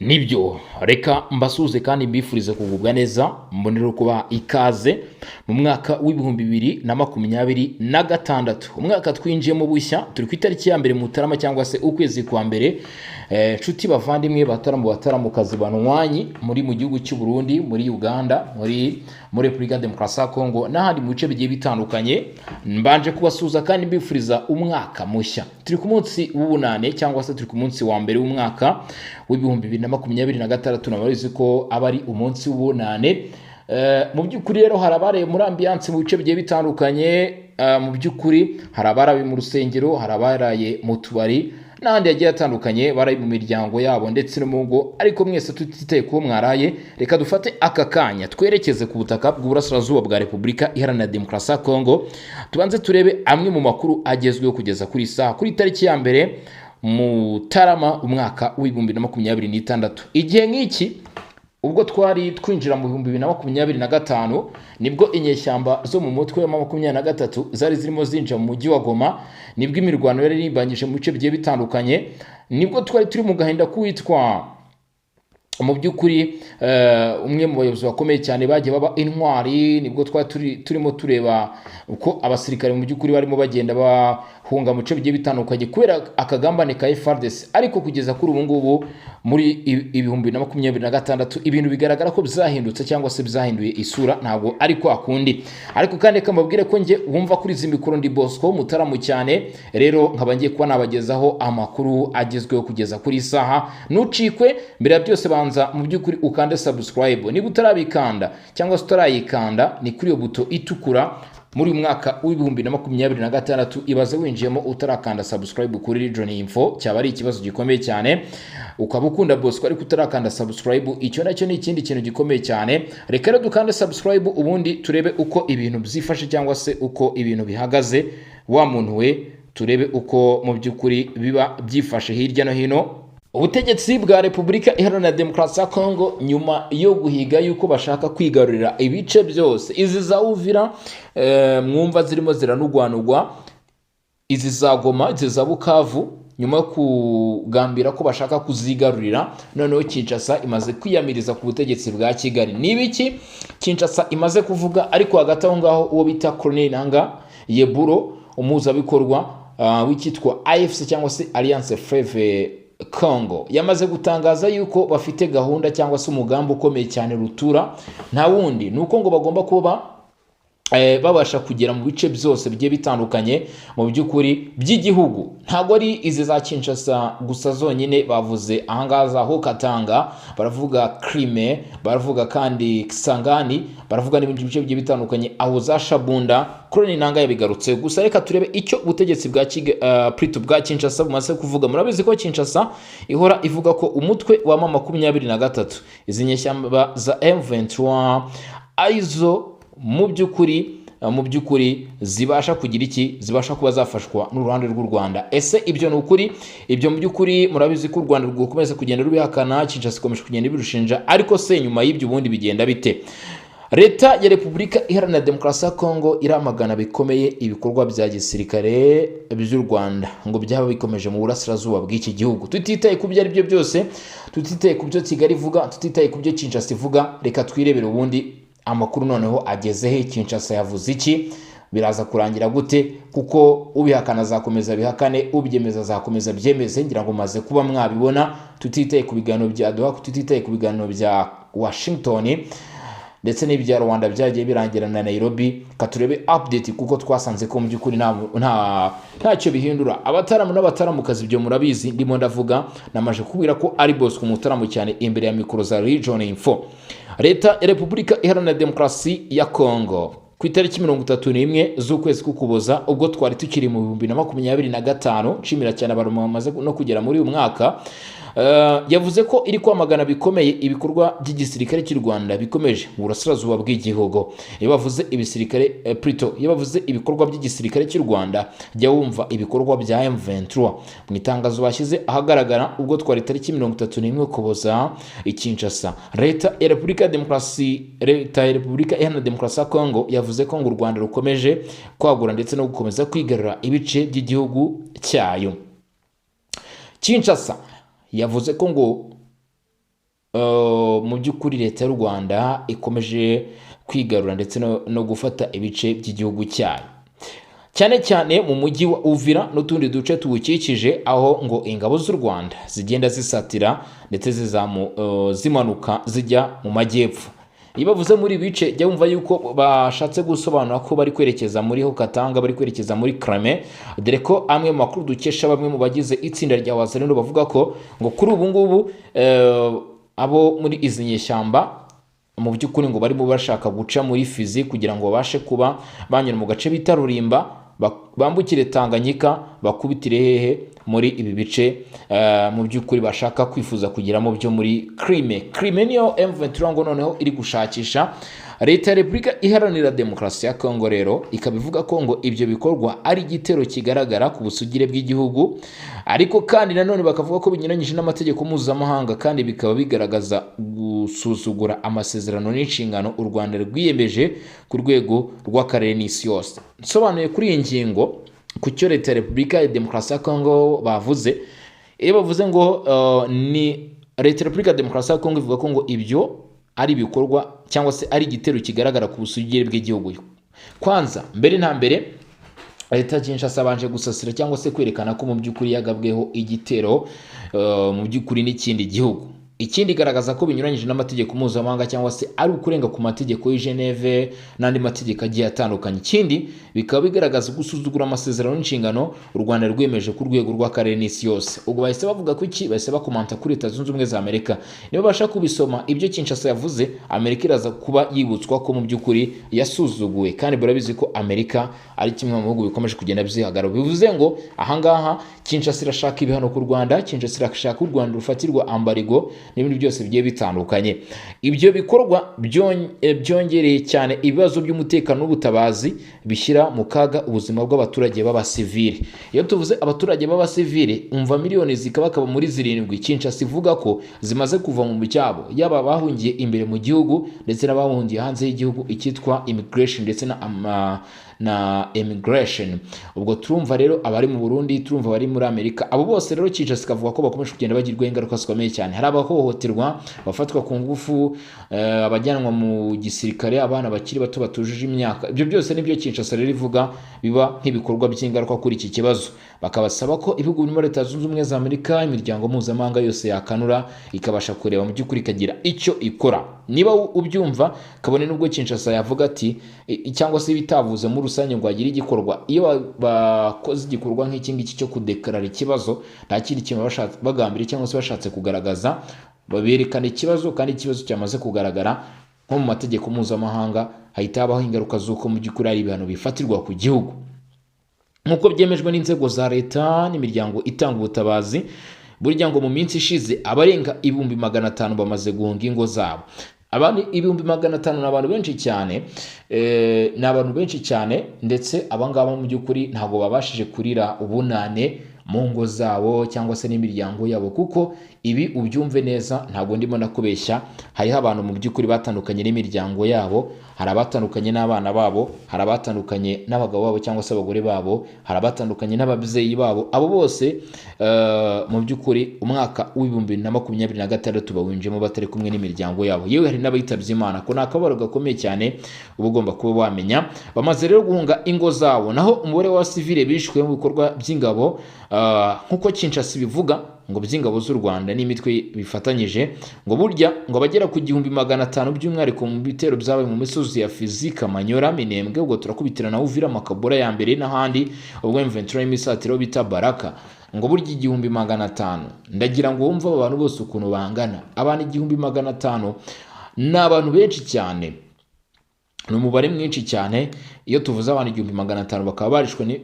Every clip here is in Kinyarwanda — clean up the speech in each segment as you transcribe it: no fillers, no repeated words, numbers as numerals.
Nibyo reka mbasuze kandi mbifurize kugubwa neza mbonera kuba ikaze mu mwaka w'ibihumbi 2026 umwaka twinjiyemo bushya turi ku itariki ya mbere mu Mutarama cyangwa se ukwezi kwa mbere. Nshuti bavandimwe bataramukazi banwanyi muri mu gihugu cy'u Burundi, muri Uganda, muri Repubulika Demokarasi ya Kongo n'ahandi mu bice bigiye bitandukanye, mbanje kubasuza kandi mbifuriza umwaka mushya. Turi ku munsi w'ubunane cyangwa se turi ku munsi wa mbere w'umwaka w'ibihumbi 2026 nababizi ko aba ari umunsi w'ubunane. Mu by'ukuri rero harabare muri ambiance mu bice bigiye bitandukanye. Mu by'ukuri harabaraye mu rusengero, harabaraye mu tubari n'andi yagiye atandukanye, baraye mu miryango yabo ndetse no mu ngo. Ariko mwese tutitaye ko mwaraye, reka dufate aka kanya twerekeze ku butaka bw'uburasirazuba bwa Repubulika Iharanira Demokarasi ya Kongo, tubanze turebe amwe mu makuru agezweho kugeza kuri saa kuri tariki ya mbere Mutarama umwaka w'ibihumbi 2026. Igihe nk'iki ubwo twari twinjira mu 2025 nibwo inyeshyamba zo mu mutwe wa 23 zari zirimo zinja mu mujyi wa Goma, nibwo imirwano yari rimbanyije mu bice bigiye bitandukanye, nibwo twari turi mu gahinda kwitwa mu by'ukuri umwe mu bayobozi bakomeye cyane bagiye baba intwari. Nibwo turimo tureba uko abasirikare mu by'ukuri barimo bagenda bahunga mu bice bigiye bitandukanye kubera akagambane ka FARDC. Ariko kugeza kuri ubu ngubu muri 2026 ibintu bigaragara ko bizahindutse cyangwa se bizahinduye isura, ntabwo ari kwa kundi. Ariko kandi kamabwire ko nge wumva kuri izi mikoro ndi Bosco Mutaramu cyane, rero nkaba ngiye kuba nabagezaho amakuru agezweho kugeza kuri saha. Nucikwe mbere ya byose banza mu by'ukuri ukande subscribe niba utarabikanda cyangwa se utarayikanda, ni kuri iyo buto itukura. Muri mwaka w'ibihumbi 2026 ibaze winjiyemo utarakanda subscribe kuri Region Info, cyaba ari ikibazo gikomeye cyane. Ukaba ukunda Bosco ariko utarakanda subscribe, icyo nacyo ni ikindi kintu gikomeye cyane. Reka rero dukande subscribe ubundi turebe uko ibintu byifashe cyangwa se uko ibintu bihagaze. Wa muntu we, turebe uko mu by'ukuri biba byifashe hirya no hino. Ubutegetsi bwa Repubulika Iharanira Demokarasi ya Kongo nyuma yo guhiga yuko bashaka kwigarurira ibice byose, izi za Uvira mwumva zirimo ziranugwanugwa, izi za Goma, izi za Bukavu, nyuma yo kugambira ko bashaka kuzigarurira, noneho Kinshasa imaze kwiyamiriza ku butegetsi bwa Kigali. Nibiki Kinshasa imaze kuvuga? Ariko hagati aho ngaho uwo bita Colonel Nanga Yeburo, umuhuzabikorwa w'ikitwa AFC cyangwa se Alliance Fleuve Congo, yamaze gutangaza yuko bafite gahunda cyangwa se umugambi ukomeye cyane rutura. Nta wundi nuko ngo bagomba kuba babasha kugera mu bice byose bigiye bitandukanye mu by'ukuri by'igihugu. Ntabwo ari izi za Kinshasa gusa zonyine bavuze ahangaza ho Katanga, baravuga Crimea, baravuga kandi Kisangani, baravuga n'ibindi bice bigiye bitandukanye aho za Shabunda. Colonel Nanga yabigarutse. Gusa reka turebe icyo ubutegetsi bwa bwa Kinshasa bumaze kuvuga. Murabizi ko Kinshasa ihora ivuga ko umutwe wa 23 izi nyeshyamba za M23 aizo mu by'ukuri zibasha kugira iki, zibasha kuba zafashwa n'uruhande rw'u Rwanda. Ese ibyo ni ukuri? Ibyo mu by'ukuri murabizi ko u Rwanda rukomeza kugenda rubihakana, Kinshasa ikomeje kugenda birushinja. Ariko se nyuma y'ibyo ubundi bigenda bite? Leta ya Repubulika Iharanira Demokarasi ya Kongo iramagana bikomeye ibikorwa bya gisirikare by'u Rwanda ngo byaba bikomeje mu burasirazuba bw'iki gihugu. Tutitaye ku byo ari byo byose, tutitaye ku byo Kigali ivuga, tutitaye ku byo Kinshasa ivuga, reka twirebere ubundi amakuru noneho ageze he. Kinshasa yavuze iki? Biraza kurangira gute? Kuko ubihakana azakomeza bihakane, ubyemeza azakomeza byemeze. Ngira ngo maze kuba mwabibona, tutitaye ku biganiro bya Doha, tutitaye ku biganiro bya Washington ndetse n'ibya Rwanda byagiye birangira na Nairobi. Katurebe update kuko twasanze ko mu by'ukuri ntacyo bihindura. Abataramu n'abataramukazi ibyo murabizi, ndimo ndavuga namaje kubwira ko ari Bosco Mutaramu cyane imbere ya mikoro za Region Info. Leta ya Repubulika Iharanira Demokarasi ya Kongo ku itariki 31 z'ukwezi k'Ukuboza, ubwo twari tukiri mu 2025, nshimira cyane abantu bamaze no kugera muri uyu mwaka, yavuze ko iri kwamagana bikomeye ibikorwa by'igisirikare cy'u Rwanda bikomeje mu burasirazuba bw'igihugu. Yabavuze ibisirikare yabavuze ibikorwa by'igisirikare cy'u Rwanda, jya wumva ibikorwa bya M23. Mu itangazo bashyize ahagaragara ubwo twari tariki 31 Ukuboza i Kinshasa, Leta ya Repubulika Iharanira Demokarasi ya Kongo yavuze ko ngo u Rwanda rukomeje kwagura ndetse no gukomeza kwigarura ibice by'igihugu cyayo. Kinshasa yavuze ko ngo mu by'ukuri leta y'u Rwanda ikomeje kwigarura ndetse no gufata ibice by'igihugu cyayo, cyane cyane mu mujyi wa Uvira n'utundi duce tuwukikije, aho ngo ingabo z'u Rwanda zigenda zisatira ndetse zimanuka zijya mu majyepfo. Iyo bavuze muri ibice jya wumva yuko bashatse gusobanura ko bari kwerekeza muri Katanga, bari kwerekeza muri Krame, dore ko amwe mu makuru dukesha bamwe mu bagize itsinda rya Wazalendo bavuga ko ngo kuri ubu ngubu abo muri izi nyeshyamba mu by'ukuri ngo barimo bashaka guca muri Fizi kugira ngo babashe kuba banyura mu gace bita Rulimba, bambukire Tanganyika, bakubitire hehe muri ibi bice mu by'ukuri bashaka kwifuza kugeramo byo muri Crimea niyo M23 ngo noneho iri gushakisha. Leta ya Repubulika Iharanira Demokarasi ya Kongo rero ikaba ivuga ko ngo ibyo bikorwa ari igitero kigaragara ku busugire bw'igihugu, ariko kandi nanone bakavuga ko binyuranyije n'amategeko mpuzamahanga kandi bikaba bigaragaza gusuzugura amasezerano n'inshingano u Rwanda rwiyemeje ku rwego rw'akarere n'isi yose. Nsobanuye kuri iyi ngingo ku cyo Leta ya Repubulika ya Demokarasi ya Kongo bavuze, iyo bavuze ngo ni Leta ya Repubulika ya Demokarasi ya Kongo ivuga ko ngo ibyo ari ibikorwa cyangwa se ari igitero kigaragara ku busugire bw'igihugu. Kwanza mbere na mbere Leta Kinshasa banje gusasira cyangwa se kwerekana ko mu by'ukuri yagabweho igitero mu by'ukuri n'ikindi gihugu. Ikindi garagaza ko binyuranyije n'amategeko mpuzamahanga cyangwa se ari ukurenga ku mategeko y'i Geneve n'andi mategeko agiye atandukanye. Ikindi bikaba bigaragaza gusuzugura amasezerano n'inshingano u Rwanda rwemeje ku rwego rw'akarere n'isi yose. Ubwo bahise bavuga ko iki, bahise bakomanta kuri Leta Zunze Ubumwe za Amerika. Niba bashaka kubisoma ibyo Kinshasa yavuze, Amerika iraza kuba yibutswa ko mu by'ukuri yasuzuguwe, kandi barabizi ko Amerika ari kimwe mu bihugu bikomeje kugenda byihagarara. Bivuze ngo ahangaha Kinshasa irashaka ibihano ku Rwanda, Kinshasa irashaka u Rwanda rufatirwa ambarigo n'ibindi byose bigiye bitandukanye. Ibyo bikorwa byongereye cyane ibibazo by'umutekano n'ubutabazi, bishyira mu kaga ubuzima bw'abaturage b'abasivili. Iyo tuvuze abaturage b'abasivili, umva miliyoni zikaba muri zirindwi Kinshasa ivuga ko zimaze kuva mu byabo, yaba bahungiye imbere mu gihugu ndetse n'abahungiye hanze y'igihugu, ikitwa immigration ndetse na immigration. Ubwo turumva rero abari mu Burundi, turumva bari muri Amerika, abo bose rero Kinshasa ikavuga ko bakomeje kugenda bagirwaho ingaruka zikomeye cyane. Hari abahohoterwa, bafatwa ku ngufu, abajyanwa mu gisirikare, abana bakiri bato batujuje imyaka. Ibyo byose nibyo Kinshasa rero ivuga biba nk'ibikorwa by'ingaruka kuri iki kibazo. Bakabasaba ko ibihugu birimo Leta Zunze Ubumwe za Amerika, imiryango mpuzamahanga yose yakanura ikabasha kureba mu by'ukuri ikagira icyo ikora. Niba ubyumva kabone nubwo Kinshasa yavuga ati cyangwa se bitavuze muri rusange ngo agire igikorwa, iyo bakoze igikorwa nk'iki ngiki cyo kudekarara ikibazo, nta kindi kintu bagambira cyangwa se bashatse kugaragaza, baberekana ikibazo, kandi ikibazo cyamaze kugaragara nko mu mategeko mpuzamahanga, hahita habaho ingaruka z'uko mu by'ukuri ari ibihano bifatirwa ku gihugu. Nk'uko byemejwe n'inzego za leta n'imiryango itanga ubutabazi, burya ngo mu minsi ishize abarenga 500 bamaze guhunga ingo zabo. Abantu 500 ni abantu benshi cyane, ndetse abangaba mu by'ukuri ntabwo babashije kurira ubunane mu ngo zabo cyangwa se n'imiryango yabo, kuko ibi ubyumve neza, ntabwo ndimo nakubeshya. Hariho abantu mu by'ukuri batandukanye n'imiryango yabo, hari abatandukanye n'abana babo, hari abatandukanye n'abagabo babo cyangwa se abagore babo, hari abatandukanye n'ababyeyi babo. Abo bose mu by'ukuri umwaka w'2026 bawinjemo batari kumwe n'imiryango yabo, yewe hari n'abitabye Imana. Ko nakabaro gakomeye cyane uba ugomba kuba wamenya. Bamaze rero guhunga ingo zabo, naho umubare wa civile bishwe mu bikorwa by'ingabo nkuko Kinshasa bivuga ngo by'ingabo z'u Rwanda n'imitwe bifatanyije, ngo burya ngo bagera ku 500 by'umwihariko mu bitero byabaye mu misozi ya Fizi, Kamanyora, Minembwe, ubwo turakubitira na Uvira, Makabura ya mbere n'ahandi, ubwo M23 imisatiro bita Baraka, ngo burya 500. Ndagira ngo wumve abantu bose ukuntu bangana. Abantu 500 ni abantu benshi cyane, ni umubare mwinshi cyane. Iyo tuvuze abantu 500 bakaba barishwe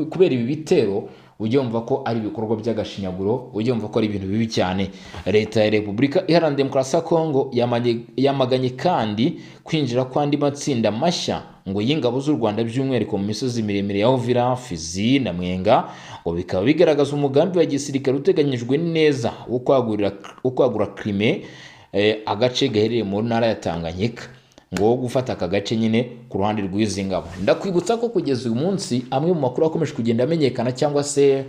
kubera ibi bitero, ujye wumva ko ari ibikorwa by'agashinyaguro, ujye wumva ko ari ibintu bibi cyane. Leta ya Repubulika Iharanira Demokarasi ya Kongo yamaganye kandi kwinjira kw'andi matsinda mashya ngo y'ingabo z'u Rwanda by'umwihariko mu misozi miremire ya Uvira, Fizi na Mwenga, ngo bikaba bigaragaza umugambi wa gisirikare uteganyijwe neza wo kwagura Crimea, agace gaherereye mu ntara ya Tanganyika, ngo gufata aka gace nyine ku ruhande rw'izi ngabo. Ndakwibutsa ko kugeza uyu munsi amwe mu makuru akomeje kugenda amenyekana cyangwa se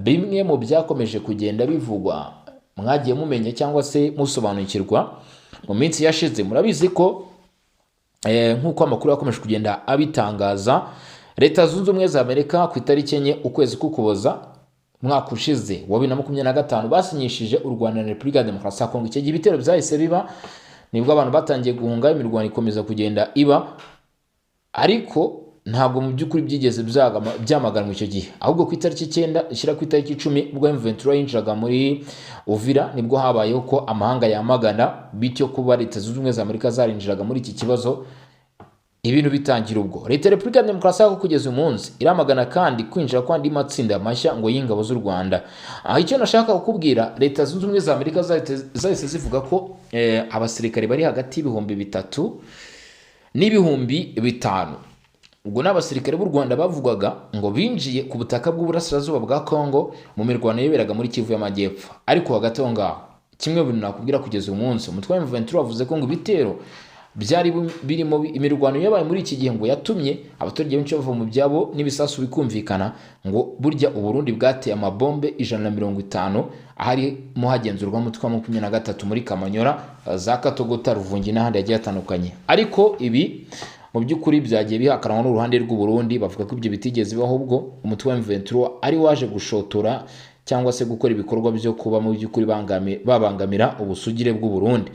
bimwe mu byakomeje kugenda bivugwa mwagiye mumenya cyangwa se musobanukirwa mu minsi yashize. Murabizi ko nk'uko amakuru yakomeje kugenda abitangaza, Leta Zunze Ubumwe za Amerika ku itariki 4 ukwezi k'Ukuboza mwaka ushize wa 2025 basinyishije u Rwanda na Repubulika ya Demokarasi ya Kongo. Icyo gihe ibitero byahise biba, nibwo abantu batangiye guhunga, imirwano ikomeza kugenda iba, ariko ntabwo mu by'ukuri byigeze byamaganwa icyo gihe. Ahubwo ku itariki 9 ishyira ku itariki 10 ubwo M23 yinjiraga muri Uvira, nibwo habayeho ko amahanga yamagana, bityo kuba Leta Zunze Ubumwe za Amerika zarinjiraga muri iki kibazo ibintu bitangira ubwo. Leta ya Repubulika ya Demokarasi ya Kongo kugeza umunsi iramagana kandi kwinjira kwandi matsinda mashya ngo y'ingabo z'u Rwanda. Icyo nashaka kukubwira, Leta Zunze Ubumwe za Amerika zahise zivuga ko abasirikare bari hagati y'ibihumbi 3 n'ibihumbi 5. Ubwo n'abasirikare b'u Rwanda bavugwaga ngo binjiye ku butaka bw'uburasirazuba bwa Kongo mu mirwano yeberaga muri Kivu y'Amajyepfo. Ariko hagati aho ngaho, kimwe bintu nakubwira kugeza umunsi, umutwe wa M23 wavuze ko ngo ibitero byari birimo imirwano yabaye muri iki gihe ngo yatumye abaturage benshi bava mu byabo n'ibisasu bikumvikana, ngo burya u Burundi bwateye amabombe 150 ahari mu hagenzurwa umutwe wa 23 muri Kamanyora, za Katogota, Ruvungi n'ahandi yagiye atandukanye. Ariko ibi mu by'ukuri byagiye bihakanwa n'uruhande rw'u Burundi, bavuga ko ibyo bitigeze bibaho, ubwo umutwe wa M23 ari waje gushotora cyangwa se gukora ibikorwa byo kuba mu by'ukuri babangamira ubusugire bw'u Burundi.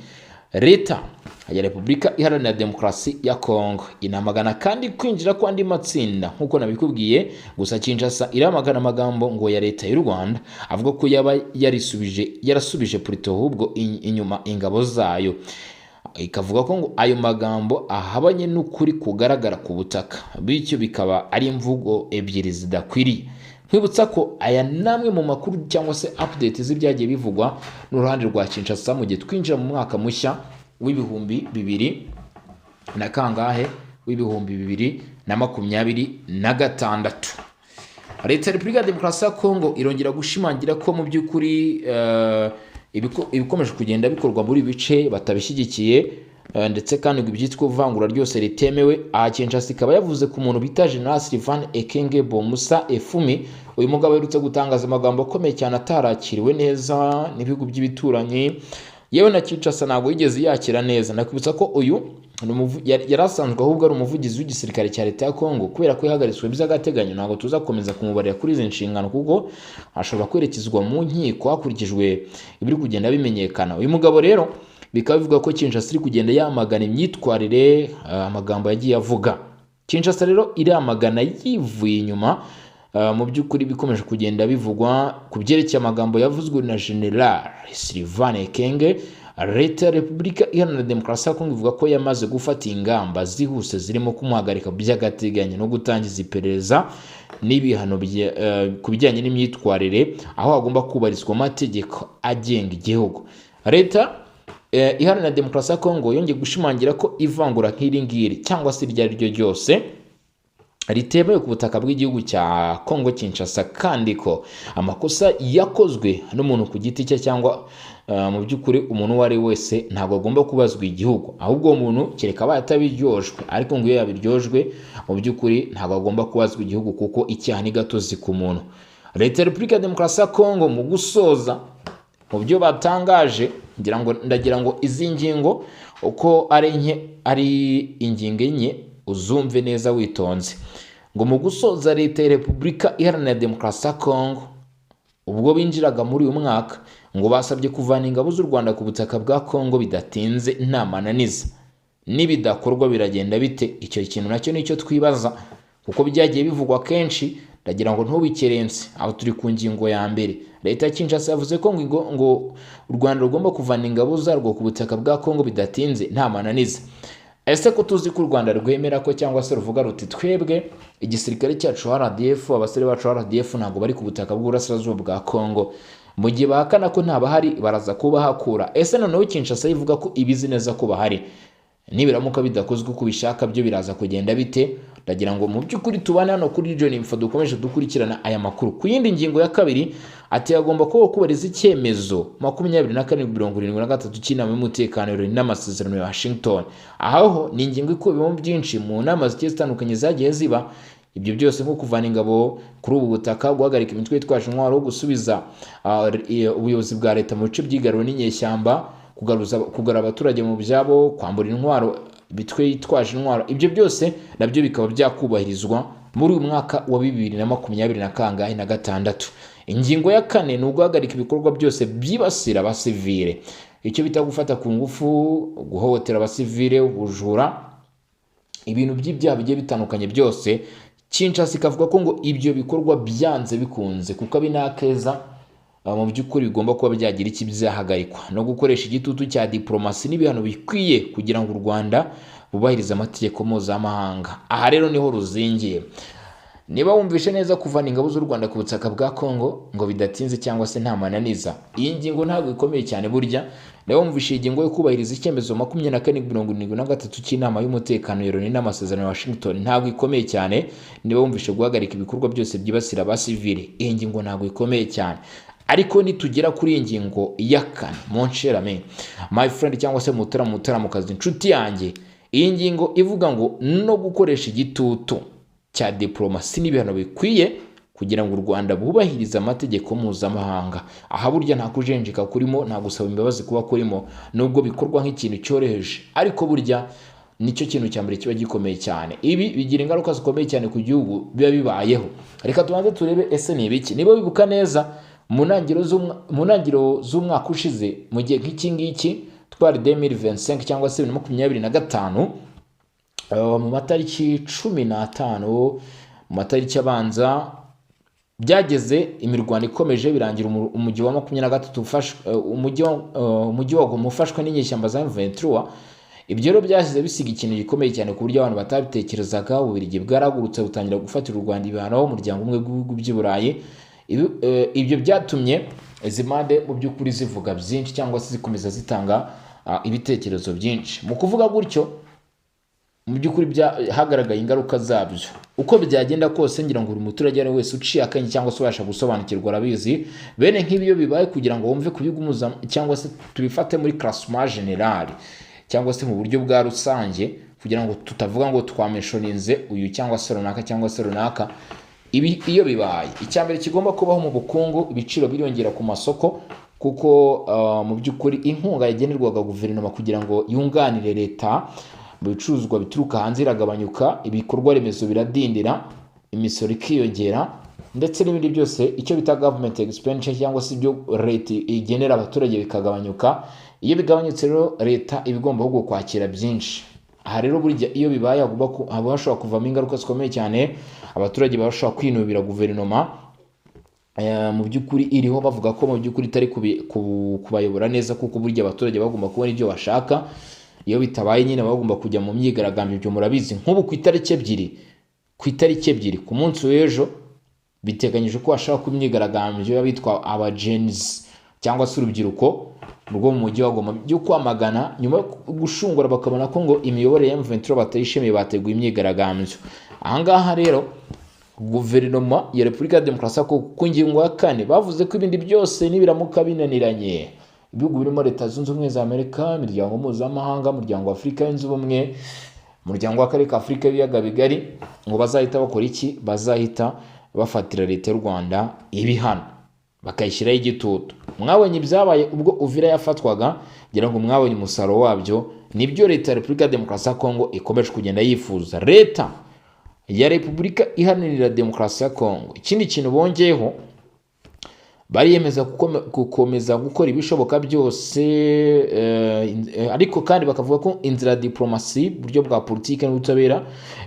Leta ya Repubulika Iharanira Demokarasi ya Kongo inamagana kandi kwinjira kwandi matsinda nk'uko nabikubwiye. Gusa Kinshasa iramagana amagambo ngo ya Leta y'u Rwanda avuga ko yaba yarasubije Prito ahubwo inyuma ingabo zayo, ikavuga ko ngo ayo magambo ahabanye n'ukuri kugaragara ku butaka, bityo bikaba ari imvugo ebyiri zidakwiriye. Nkwibutsa ko aya namwe mu makuru cyangwa se update z'ibyagiye bivugwa n'uruhande rwa Kinshasa mu gihe twinjira mu mwaka mushya w'ibihumbi 2026. Leta ya Repubulika ya Demokarasi ya Kongo irongera gushimangira ko mu by'ukuri ibikomeje kugenda bikorwa muri bice batabishyigikiye, ndetse kandi ngo ibyitwa ivangura ryose ritemewe. Kinshasa ikaba yavuze ku muntu bita General Sylvain Ekenge Bomusa Efumi. Uyu mugabo yerutse gutangaza amagambo akomeye cyane atarakiriwe neza n'ibihugu by'ibituranyi, yewe na Kinshasa ntabwo yigeze yakira neza. Nakwibutsa ko uyu yarasanzwe ahubwo ari umuvugizi w'igisirikare cya Leta ya Kongo, kubera ko ihagaritswe by'agateganyo. Ntabwo tuza gukomeza kumubarira kuri izi nshingano kuko ashobora kwerekezwa mu nkiko hakurikijwe ibiri kugenda bimenyekana. Uyu mugabo rero bikaba bivuga ko Kinshasa iri kugenda yamagana imyitwarire, amagambo yagiye avuga. Kinshasa rero iramagana yivuye inyuma mu by'ukuri bikomeje kugenda bivugwa ku byerekeye amagambo yavuzwe na General Sylvain Ekenge. Leta ya Repubulika Iharanira Demokarasi ya Kongo ivuga ko yamaze gufata ingamba zihuse zirimo kumuhagarika by'agateganyo no gutangiza iperereza n'ibihano ku bijyanye n'imyitwarire, aho hagomba kubarizwa amategeko agenga igihugu. Leta Iharanira Demokarasi ya Kongo yongeye gushimangira ko ivangura nk'iri ngiri cyangwa se iryo ari ryo ryose ritemewe ku butaka bw'igihugu cya Kongo Kinshasa, kandi ko amakosa yakozwe n'umuntu ku giti cye cyangwa mu by'ukuri umuntu uwo ari wese ntabwo agomba kubazwa igihugu, ahubwo uwo muntu kereka abaye atabiryojwe. Ariko ngo iyo yabiryojwe mu by'ukuri ntabwo agomba kubazwa igihugu kuko icyaha ni gatozi ku muntu. Leta ya Repubulika ya Demokarasi ya Kongo mu gusoza mu byo batangaje, ndagira ngo izi ngingo uko ari ingingo enye uzumve neza witonze. Ngo mu gusoza, Leta ya Repubulika Iharanira Demokarasi ya Kongo ubwo binjiraga muri uyu mwaka ngo basabye kuvana ingabo z'u Rwanda ku butaka bwa Kongo bidatinze nta mananiza. Nibidakorwa biragenda bite? Icyo kintu nacyo nicyo twibaza kuko byagiye bivugwa kenshi. Ndagira ngo ntubikerense, aho turi ku ngingo ya mbere. Leta ya Kinshasa yavuze ko ngo u Rwanda rugomba kuvana ingabo zarwo ku butaka bwa Kongo bidatinze nta mananiza. Ese ko tuzi ko u Rwanda rwemera ko cyangwa se ruvuga ruti twebwe igisirikare cyacu RDF, abasore bacu RDF ntabwo bari ku butaka bw'uburasirazuba bwa Kongo, mu gihe bahakana ko ntabahari baraza kubahakura. Ese noneho Kinshasa yivuga ko ibizi neza ko bahari, nibiramuka bidakozwe uko bishaka byo biraza kugenda bite? Ndagira ngo mu by'ukuri tubane hano kuri Region Info dukomeje dukurikirana aya makuru. Ku yindi ngingo ya kabiri, ati agomba kubahiriza icyemezo 2773 cy'inama y'umutekano n'amasezerano ya Washington. Aho ni ingingo ikubiyemo byinshi mu nama zigiye zitandukanye zagiye ziba, ibyo byose nko kuvana ingabo kuri ubu butaka, guhagarika imitwe yitwaje intwaro, gusubiza ubuyobozi bwa leta mu bice byigaruwe n'inyeshyamba, kugarura abaturage mu byabo, kwambura intwaro bitwe yitwaje intwaro, ibyo byose nabyo bikaba byakubahirizwa muri uyu mwaka wa 2026. Ingingo ya 4 ni uguhagarika ibikorwa byose byibasira abasivile, icyo bita gufata ku ngufu, guhohotera abasivile, ubujura, ibintu by'ibyaha bigiye bitandukanye byose. Kinshasa ikavuga ko ngo ibyo bikorwa byanze bikunze kuko binakeza mu by'ukuri bigomba kuba byagira iki byahagarikwa, no gukoresha igitutu cya diplomasi n'ibihano bikwiye kugira ngo u Rwanda bubahirize amategeko mpuzamahanga. Aha rero niho ruzingiye. Niba wumvishe neza kuvana ingabo z'u Rwanda ku butaka bwa Kongo ngo bidatinze cyangwa se nta mananiza, iyi ngingo ntabwo ikomeye cyane burya. Niba wumvishe ingingo yo kubahiriza icyemezo 2473 cy'inama y'umutekano y'Loni n'amasezerano ya Washington ntabwo ikomeye cyane. Niba wumvishe guhagarika ibikorwa byose byibasira abasivile, iyi ngingo ntabwo ikomeye cyane. Ariko nitugera kuri iyi ngingo ya 4, mon cher ami, my friend cyangwa se mutaramukazi, inshuti yanjye, iyi ngingo ivuga ngo no gukoresha igitutu cya diplomasi n'ibihano bikwiye kugira ngo u Rwanda bubahirize amategeko mpuzamahanga. Aha burya nta kujenjeka kurimo, nta gusaba imbabazi kuba kurimo, nubwo bikorwa nk'ikintu cyoroheje, ariko burya nicyo kintu cya mbere kiba gikomeye cyane. Ibi bigira ingaruka zikomeye cyane ku gihugu biba bibayeho. Reka tubanze turebe ese ni ibiki. Niba wibuka neza mu ntangiriro z'umwaka ushize mu gihe nk'iki ngiki twari 2025 cyangwa se 2025, mu matariki 15 mu matariki abanza byageze imirwano ikomeje birangira umujyi wa 23 ufashwe, umujyi wa Goma ufashwe n'inyeshyamba za M23. Ibyo rero byasize bisiga ikintu gikomeye cyane ku buryo abantu batabitekerezaga. Ububiligi bwaragurutse butangira gufatira u Rwanda ibihano, umuryango umwe w'ibihugu by'i Burayi. Ibyo byatumye izi mpande mu by'ukuri zivuga byinshi cyangwa se zikomeza zitanga ibitekerezo byinshi. Mu kuvuga gutyo mu by'ukuri hagaragaye ingaruka zabyo. Uko byagenda kose ngira ngo buri muturage ari wese uciye akanya cyangwa se ubasha gusobanukirwa arabizi, bene nk'ibiyo bibaye kugira ngo wumve kubigumuza cyangwa se tubifate muri classement general cyangwa se mu buryo bwa rusange, kugira ngo tutavuga ngo twameshoninze uyu cyangwa se runaka cyangwa se runaka. Ibi iyo bibaye, icyambere kigomba kubaho mu bukungu, ibiciro biriyongera ku masoko kuko mu by'ukuri inkunga yagenerwaga guverinoma kugira ngo yunganire leta mu bicuruzwa bituruka hanze iragabanyuka, ibikorwa remezo biradindira, imisoro ikiyongera, ndetse n'ibindi byose icyo bita government expenditure cyangwa se ibyo leta igenera abaturage bikagabanyuka. Iyo bigabanyutse rero leta ibigomba ahubwo kwakira byinshi. Aha rero burya iyo bibaye haba hashobora kuvamo ingaruka zikomeye cyane, abaturage bashobora kwinubira guverinoma mu by'ukuri iriho, bavuga ko mu by'ukuri itari kubayobora neza kuko burya abaturage bagomba kubona ibyo bashaka. Iyo bitabaye nyine bagomba kujya mu myigaragambyo, ibyo murabizi. Nk'ubu ku itariki ebyiri ku munsi w'ejo biteganyije ko hashaka ku myigaragambyo y'abitwa abagenzi cyangwa se urubyiruko rwo mu mujyi wa Goma byo kwamagana nyuma yo gushungura bakabona ko ngo imiyoborere ya M23 batayishimiye, bateguye imyigaragambyo. Aha ngaha rero guverinoma ya Repubulika ya Demokarasi ku ngingo ya 4 bavuze ko ibindi byose nibiramuka binaniranye, ibihugu birimo Leta Zunze Ubumwe za Amerika, imiryango mpuzamahanga, umuryango wa Afurika yunze ubumwe, umuryango w'akarere ka Afurika y'ibiyaga bigari, ngo bazahita bakora iki? Bazahita bafatira leta y'u Rwanda ibihano, bakayishyiraho igitutu. Mwabonye ibyabaye ubwo Uvira yafatwaga, ngira ngo mwabonye umusaruro wabyo. Nibyo leta ya Repubulika ya Demokarasi ya Kongo ikomeje kugenda yifuza. Leta ya Repubulika Iharanira Demokarasi ya Kongo, ikindi kintu bongeyeho, bariyemeza gukomeza gukora ibishoboka byose, ariko kandi bakavuga ko inzira diplomasi, buryo bwa politike n'ubutabera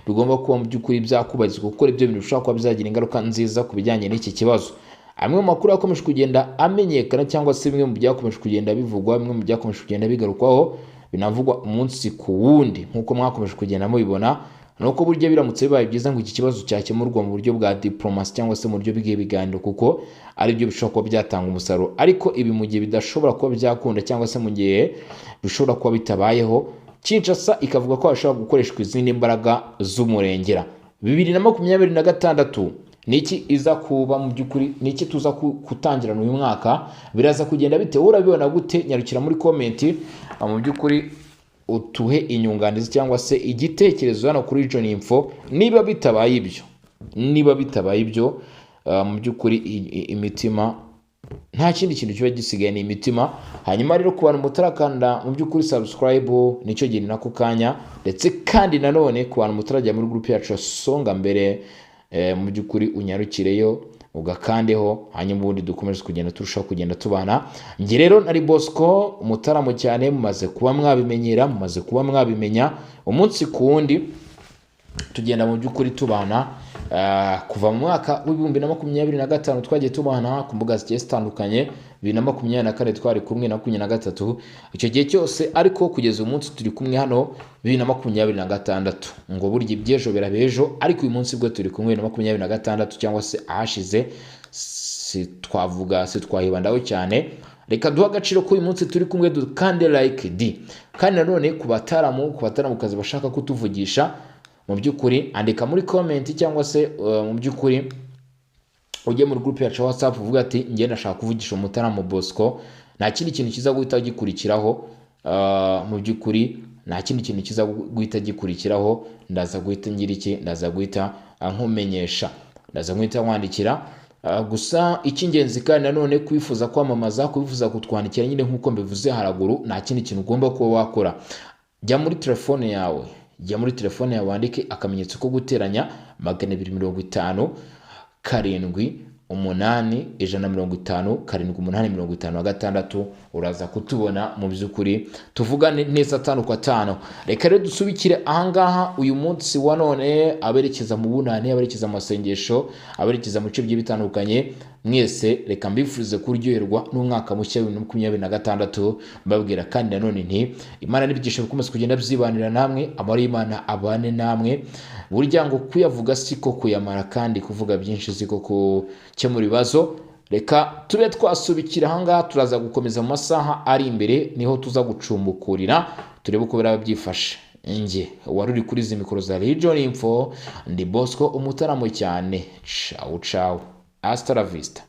bigomba kuba mu by'ukuri byakubarizwa gukora ibyo bintu bishobora kuba byagira ingaruka nziza ku bijyanye n'iki kibazo. Amwe mu makuru yakomeje kugenda amenyekana cyangwa se bimwe mu byakomeje kugenda bivugwa, bimwe mu byakomeje kugenda bigarukwaho, binavugwa umunsi ku wundi nk'uko mwakomeje kugenda mubibona, nuko buryo biramutse bibaye byiza ngo iki kibazo cyakemurwa mu buryo bwa diplomasi cyangwa se mu buryo bw'ibiganiro, kuko ari byo bishobora kuba byatanga umusaruro. Ariko ibi mu gihe bidashobora kuba byakunda cyangwa se mu gihe bishobora kuba bitabayeho, Kinshasa ikavuga ko hashobora gukoreshwa izindi mbaraga z'umurengera. 2026 niki iza kuba mu by'ukuri, niki tuza kutangirana uyu mwaka, biraza kugenda bite? Urabibona gute? Nyarukira muri comment mu by'ukuri utuhe inyunganizi cyangwa se igitekerezo hano kuri John Info niba bitabaye ibyo. niba bitabaye ibyo mu by'ukuri imitima nta kindi kintu kiba gisigaye ni imitima. Hanyuma rero ku bantu mutarakanda mu by'ukuri subscribe nicyo gihe nako kanya, ndetse kandi nanone ku bantu mutarajya muri group yacu Songa Mbere mu by'ukuri unyarukireyo ugakandeho, hanyuma ubundi dukomeze kugenda turushaho kugenda tubana. Nge rero nari Bosco umutaramo cyane, mumaze kuba mwabimenyera, mumaze kuba mwabimenya, umunsi ku wundi tugenda mu by'ukuri tubana. Kuva mu mwaka w'2025 twagiye tubana ku mbuga zigiye zitandukanye, 2024 twari kumwe na 2023 icyo gihe cyose, ariko kugeza umunsi turi kumwe hano 2026 ngo burya ibyejo birabejo, ariko uyu munsi bwo turi kumwe na 2026 cyangwa se ahashize twahibandaho cyane. Reka duha agaciro ko uyu munsi turi kumwe dukande like D. Kandi nanone ku bataramukazi bashaka kutuvugisha, mu by'ukuri andika muri comment cyangwa se mu by'ukuri ujye muri group yacu WhatsApp uvuga ati ngiye nashaka kuvugisha umutaramo Bosco, nta kindi kintu kiza guhita gikurikiraho. Mu by'ukuri nta kindi kintu kiza guhita gikurikiraho, ndaza guhita ngira iki, ndaza guhita nkumenyesha, ndaza guhita kwandikira. Gusa icy'ingenzi kandi nanone kwifuza kwamamaza, kwifuza kutwandikira nyine nkuko mbivuze haraguru, nta kindi kintu ugomba kuba wakora. Jya muri telefone yawe wandike akamenyetso ko guteranya 250 7 8 150 7 uraza kutubona mu by'ukuri tuvugane neza 5 kwa 5. Reka rero dusubikire ahangaha uyu munsi wa none, aberekeza mu bunane, aberekeza mu masengesho, aberekeza mu bice bigiye bitandukanye, mwese reka mbifurize kuryoherwa n'umwaka mushya wa 2026. Mbabwira kandi nanone nti Imana n'ibigisha bikomeza kugenda byibanira namwe, amara y'Imana abane namwe. Burya ngo kuyavuga siko kuyamara, kandi kuvuga byinshi siko gukemura ibibazo. Reka tube twasubikira ahangaha, turaza gukomeza mu masaha ari imbere, niho tuza gucumbukurira turebe uko biraba byifashe. Nge wari uri kuri izi mikoro za Region Info, ndi Bosco umutaramo cyane. Ciao ciao, hasta la vista.